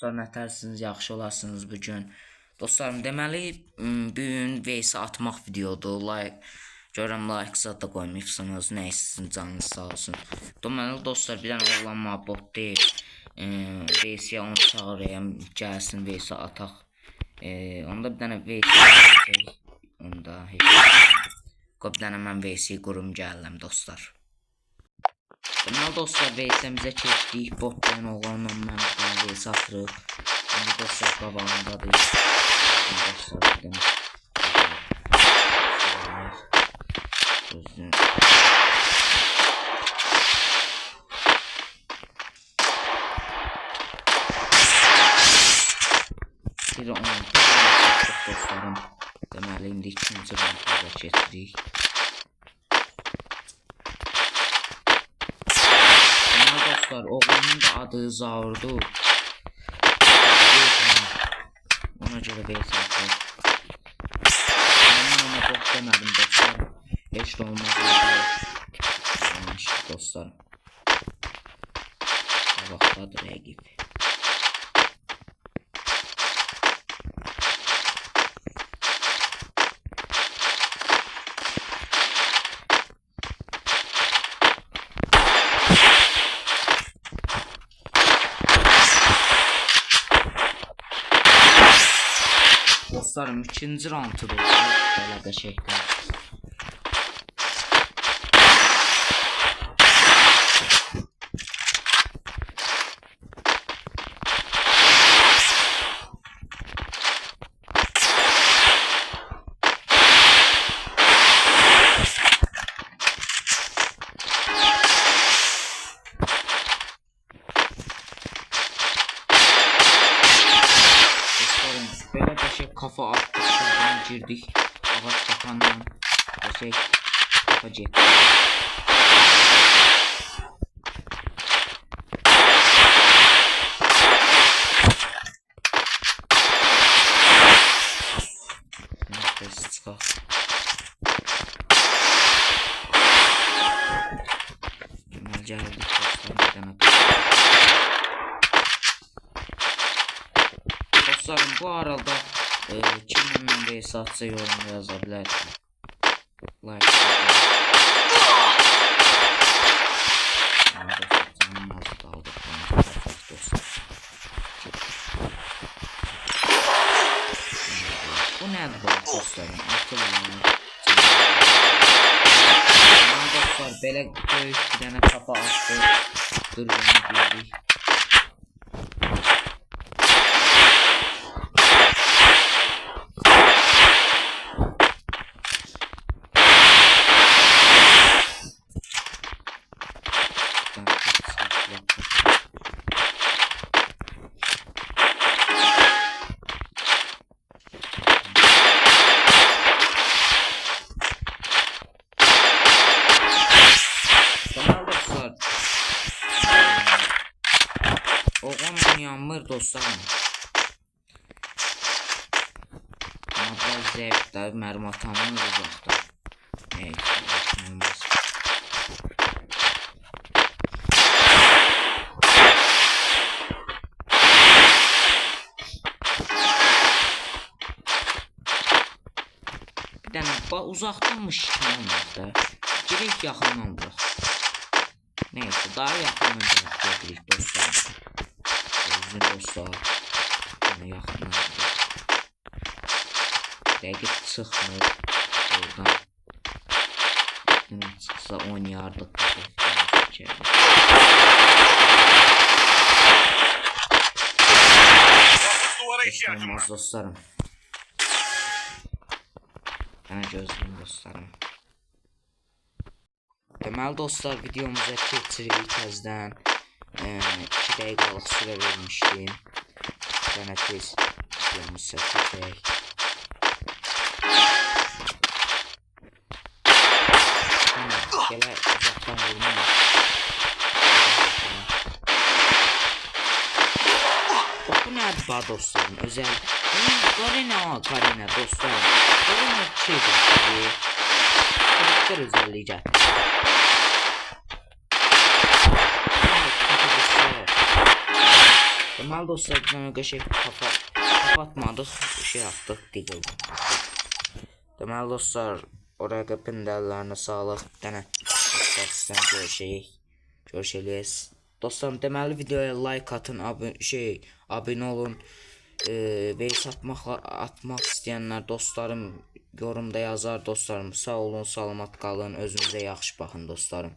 dostlar, nətərsiniz, yaxşı olasınız bugün. Dostlarım, deməli bugün VS atmaq videodur. Görürəm like zada qoymuşsunuz. Nə sizin canınız sağ olsun. Deməli dostlar, bir dənə oğlan bot deyil. VS-yə onu çağırayım, gəlsin VS ataq. Onda bir dənə VS onda heç. Bir dənə mən VS qurum gəldim dostlar. Deməli dostlar, VS-imizə keçdik. Botdan oğlanla mən VS atırıq. Şimdi dostlar qabağındadır. Dostlar dedim. Gözünü. Bir onu dostlarım. Deməli indi ikinci raundda keçirik. Dostlar, oğlanın da adı Zaurdu. Ona göre VS atıyor. Ama bok demedim dostlar. Heç olmaz. Yanlış dostlar. Qabaqdadır rəqib. Dostlarım, ikinci roundu dostlar. Belə qəşəngdir. Böyle qəşəng kafa attık, şuradan girdik. Ağaç kapanla qəşəng kafa cep. Nefes çıxaq. Deməli gəldik dostlar, dostlarım, bu arada kimin mən VS atsa yorumda yaza bilər. Like bu nədir bu dostlarım? Dostlar, belə böyük bir dənə kafa atdı. Durduğunu bildik. Oğlan yanmır dostlarım. Ama biraz zevkler mermi atanlar uzakta. Neyse, olmaz. Bir tane uzaktanmış şişmanlar da. Gerek yakından bırak. Neyse, daha yakından bırak dostlarım. Dostlar, bana yaxın oldu. Rəqib çıxmır oradan. Çıxsa oynayardıq. Olmaz dostlarım. Bana gözləyim dostlarım. Deməli dostlar, videomuza keçirik təzdən. 2 dəqiqəlik süre vermişdim. Dənə tez videomuzu çəkəcək. Gələ uzaqdan vurmaq. Bu nədir var dostlarım? Özəl. Qarina dostlarım. Qarina şeydir. Karakter özelliği gətirir. Deməli dostlar, bir dənə qəşəng kapatmadıq, şey yapdıq, digil. Deməli dostlar, oraya pindəllərini sağlıq, bir dənə dostlar sizdən görüşəliyiz. Dostlarım, deməli videoya like atın, abunə olun. Veys atmaq istəyənlər dostlarım yorumda yazar dostlarım. Sağ olun, salamat qalın, özünüzə yaxşı baxın dostlarım.